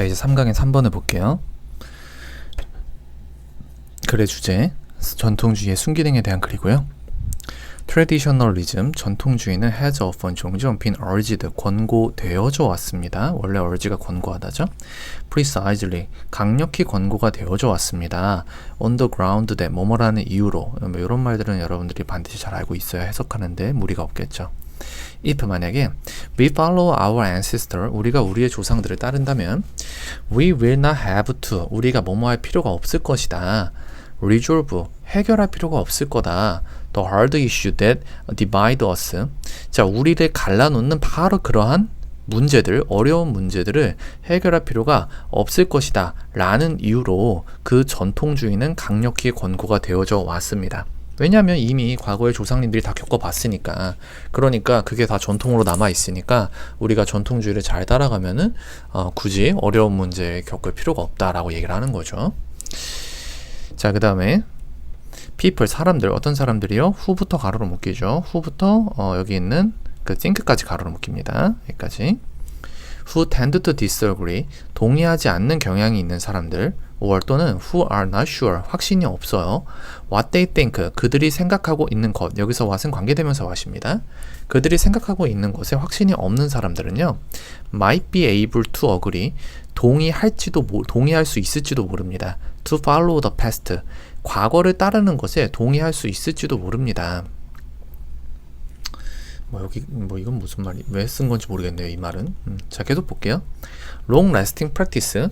자, 이제 3강의 3번을 볼게요. 글의 주제, 전통주의의 순기능에 대한 글이고요. Traditionalism, 전통주의는 has often 종종 been urged, 권고되어져 왔습니다. 원래 urge가 권고하다죠. Precisely, 강력히 권고가 되어져 왔습니다. On the ground that, 뭐뭐라는 이유로, 이런 말들은 여러분들이 반드시 잘 알고 있어야 해석하는데 무리가 없겠죠. if 만약에 we follow our ancestor, 우리가 우리의 조상들을 따른다면 we will not have to, 우리가 뭐뭐 할 필요가 없을 것이다. resolve, 해결할 필요가 없을 거다. the hard issue that divide us, 자, 우리를 갈라놓는 바로 그러한 문제들, 어려운 문제들을 해결할 필요가 없을 것이다 라는 이유로 그 전통주의는 강력히 권고가 되어져 왔습니다. 왜냐하면 이미 과거의 조상님들이 다 겪어봤으니까. 그러니까 그게 다 전통으로 남아있으니까 우리가 전통주의를 잘 따라가면은 굳이 어려운 문제 겪을 필요가 없다라고 얘기를 하는 거죠. 자, 그 다음에 people, 사람들, 어떤 사람들이요? who부터 가로로 묶이죠. who부터 여기 있는 그 think까지 가로로 묶입니다. 여기까지. who tend to disagree, 동의하지 않는 경향이 있는 사람들, or 또는 who are not sure, 확신이 없어요. what they think, 그들이 생각하고 있는 것, 여기서 what은 관계대명사 what입니다. 그들이 생각하고 있는 것에 확신이 없는 사람들은요, might be able to agree, 동의할 수 있을지도 모릅니다. to follow the past, 과거를 따르는 것에 동의할 수 있을지도 모릅니다. 이건 무슨 말이, 왜 쓴 건지 모르겠네요, 이 말은. 자, 계속 볼게요. long lasting practice,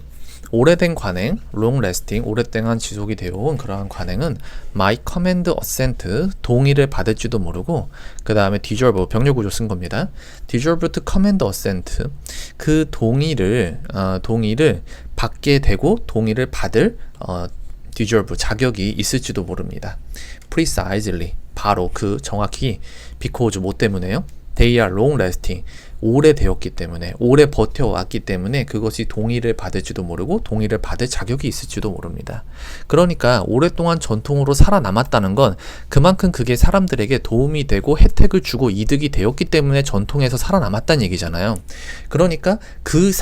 오래된 관행, long lasting, 오랫동안 지속이 되어 온 그러한 관행은 might command assent, 동의를 받을지도 모르고, 그 다음에 deserve, 병렬구조 쓴 겁니다. deserve to command assent, 그 동의를 받게 되고 동의를 받을 deserve, 자격이 있을지도 모릅니다. precisely, 바로 그 정확히 because 뭐 때문에요? They are long lasting, 오래되었기 때문에, 오래 버텨왔기 때문에 그것이 동의를 받을지도 모르고 동의를 받을 자격이 있을지도 모릅니다. 그러니까 오랫동안 전통으로 살아남았다는 건 그만큼 그게 사람들에게 도움이 되고 혜택을 주고 이득이 되었기 때문에 전통에서 살아남았다는 얘기잖아요. 그러니까 그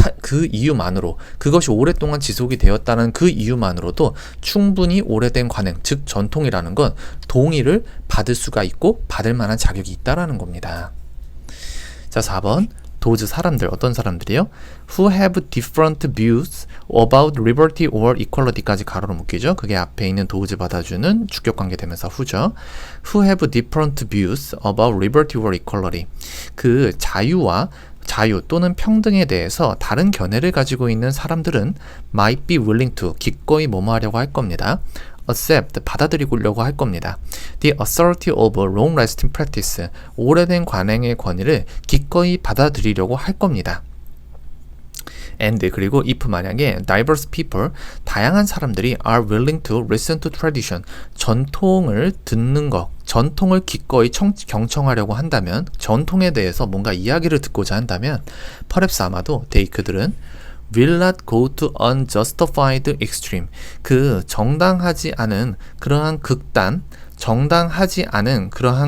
이유만으로, 그것이 오랫동안 지속이 되었다는 그 이유만으로도 충분히 오래된 관행, 즉 전통이라는 건 동의를 받을 수가 있고 받을 만한 자격이 있다라는 겁니다. 자, 4번. those 사람들, 어떤 사람들이요? who have different views about liberty or equality까지 가로로 묶이죠. 그게 앞에 있는 those 받아주는 주격관계 되면서 who죠. who have different views about liberty or equality, 그 자유 또는 평등에 대해서 다른 견해를 가지고 있는 사람들은 might be willing to, 기꺼이 뭐뭐 하려고 할 겁니다. accept, 받아들이려고 할 겁니다. The authority of long-lasting practice, 오래된 관행의 권위를 기꺼이 받아들이려고 할 겁니다. and, 그리고 if 만약에 diverse people, 다양한 사람들이 are willing to listen to tradition, 전통을 듣는 것, 전통을 기꺼이 경청하려고 한다면, 전통에 대해서 뭔가 이야기를 듣고자 한다면, perhaps 아마도 그들은 will not go to unjustified extreme, 그 정당하지 않은 그러한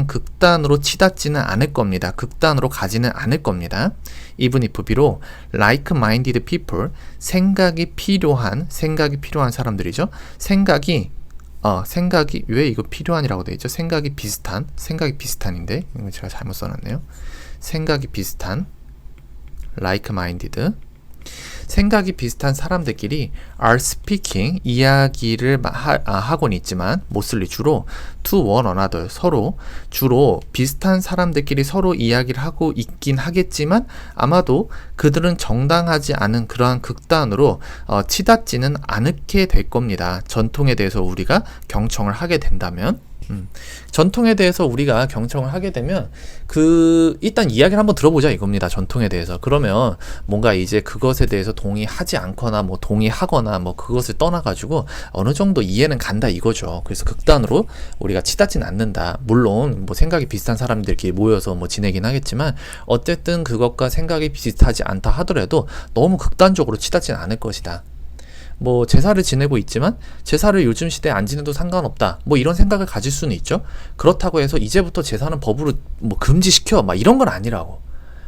극단으로 치닫지는 않을 겁니다. 극단으로 가지는 않을 겁니다. even if, 비록 like-minded people, 생각이 필요한 사람들이죠. 생각이 왜 이거 필요한이라고 되어 있죠? 생각이 비슷한인데 이거 제가 잘못 써놨네요. 생각이 비슷한 like-minded, 생각이 비슷한 사람들끼리 are speaking, 이야기를 하고는 있지만 mostly 주로 to one another, 주로 비슷한 사람들끼리 서로 이야기를 하고 있긴 하겠지만 아마도 그들은 정당하지 않은 그러한 극단으로 치닫지는 않게 될 겁니다. 전통에 대해서 우리가 경청을 하게 된다면, 전통에 대해서 우리가 경청을 하게 되면 일단 이야기를 한번 들어보자 이겁니다. 전통에 대해서. 그러면 뭔가 이제 그것에 대해서 동의하지 않거나 동의하거나 그것을 떠나가지고 어느 정도 이해는 간다 이거죠. 그래서 극단으로 우리가 치닫지는 않는다. 물론 생각이 비슷한 사람들끼리 모여서 지내긴 하겠지만 어쨌든 그것과 생각이 비슷하지 않다 하더라도 너무 극단적으로 치닫지는 않을 것이다. 제사를 지내고 있지만 제사를 요즘 시대에 안 지내도 상관없다, 이런 생각을 가질 수는 있죠. 그렇다고 해서 이제부터 제사는 법으로 금지시켜 이런 건 아니라고.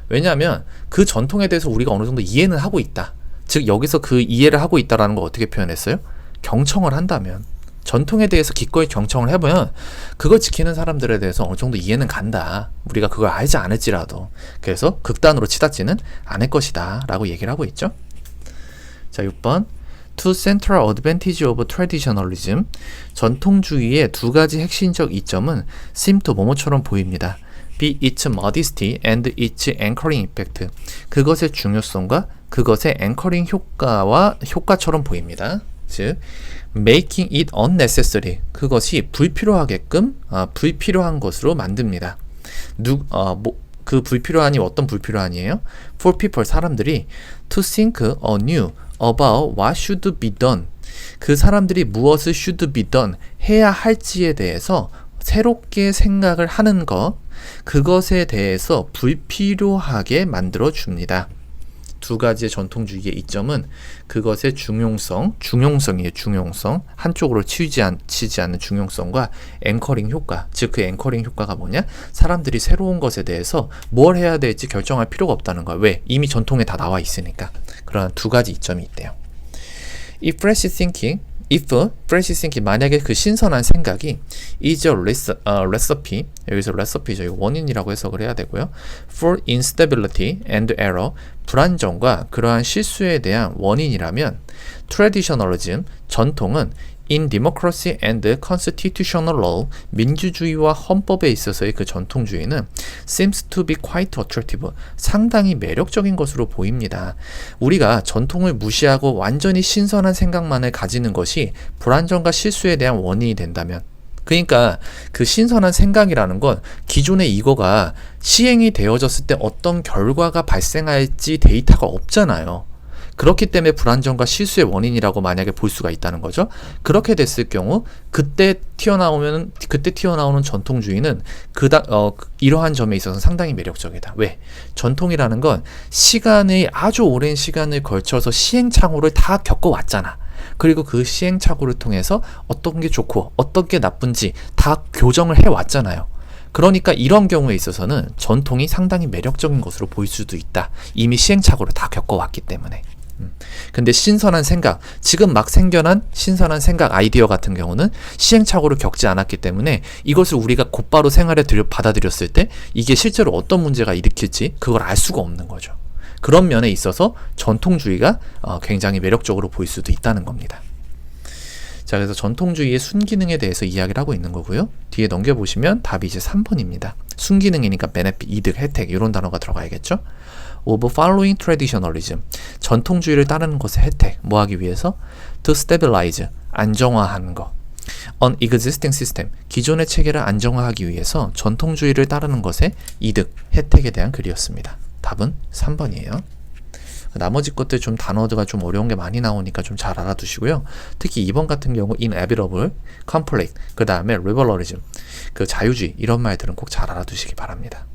왜냐하면 그 전통에 대해서 우리가 어느 정도 이해는 하고 있다. 즉 여기서 그 이해를 하고 있다라는 걸 어떻게 표현했어요? 경청을 한다면, 전통에 대해서 기꺼이 경청을 해보면 그걸 지키는 사람들에 대해서 어느 정도 이해는 간다. 우리가 그걸 알지 않을지라도. 그래서 극단으로 치닫지는 않을 것이다 라고 얘기를 하고 있죠. 자, 6번 Two central advantage of traditionalism. 전통주의의 두 가지 핵심적 이점은 seem to 뭐뭐처럼 보입니다. be its modesty and its anchoring effect. 그것의 중요성과 그것의 앵커링 효과와 효과처럼 보입니다. 즉, making it unnecessary. 그것이 불필요하게끔 불필요한 것으로 만듭니다. 그 불필요한이 어떤 불필요한이에요? For people, 사람들이 to think anew about what should be done. 그 사람들이 무엇을 should be done 해야 할지에 대해서 새롭게 생각을 하는 것, 그것에 대해서 불필요하게 만들어 줍니다. 두 가지의 전통주의의 이점은 그것의 중용성이에요. 중용성. 한쪽으로 치지 않는 중용성과 앵커링 효과. 즉 그 앵커링 효과가 뭐냐? 사람들이 새로운 것에 대해서 뭘 해야 될지 결정할 필요가 없다는 거야. 왜? 이미 전통에 다 나와 있으니까. 그런 두 가지 이점이 있대요. If fresh thinking, 만약에 그 신선한 생각이 is a recipe, 여기서 recipe죠. 이거 원인이라고 해석을 해야 되고요. For instability and error, 불안정과 그러한 실수에 대한 원인이라면 traditionalism, 전통은 in democracy and constitutional law, 민주주의와 헌법에 있어서의 그 전통주의는 seems to be quite attractive, 상당히 매력적인 것으로 보입니다. 우리가 전통을 무시하고 완전히 신선한 생각만을 가지는 것이 불안정과 실수에 대한 원인이 된다면, 그러니까 그 신선한 생각이라는 건 기존의 이거가 시행이 되어졌을 때 어떤 결과가 발생할지 데이터가 없잖아요. 그렇기 때문에 불안정과 실수의 원인이라고 만약에 볼 수가 있다는 거죠. 그렇게 됐을 경우 그때 튀어나오는 전통주의는 이러한 점에 있어서 상당히 매력적이다. 왜? 전통이라는 건 아주 오랜 시간을 걸쳐서 시행착오를 다 겪어왔잖아. 그리고 그 시행착오를 통해서 어떤 게 좋고 어떤 게 나쁜지 다 교정을 해왔잖아요. 그러니까 이런 경우에 있어서는 전통이 상당히 매력적인 것으로 보일 수도 있다. 이미 시행착오를 다 겪어왔기 때문에. 근데 신선한 생각, 지금 막 생겨난 신선한 생각, 아이디어 같은 경우는 시행착오를 겪지 않았기 때문에 이것을 우리가 곧바로 생활에 받아들였을 때 이게 실제로 어떤 문제가 일으킬지 그걸 알 수가 없는 거죠. 그런 면에 있어서 전통주의가 굉장히 매력적으로 보일 수도 있다는 겁니다. 자, 그래서 전통주의의 순기능에 대해서 이야기를 하고 있는 거고요. 뒤에 넘겨보시면 답이 이제 3번입니다. 순기능이니까 베네핏, 이득, 혜택 이런 단어가 들어가야겠죠. of following traditionalism, 전통주의를 따르는 것의 혜택, 뭐 하기 위해서? to stabilize, 안정화하는 것. on existing system, 기존의 체계를 안정화하기 위해서 전통주의를 따르는 것의 이득, 혜택에 대한 글이었습니다. 답은 3번이에요. 나머지 것들 좀 단어가 좀 어려운 게 많이 나오니까 좀 잘 알아두시고요. 특히 2번 같은 경우 inevitable, conflict, 그 다음에 liberalism, 그 자유주의 이런 말들은 꼭 잘 알아두시기 바랍니다.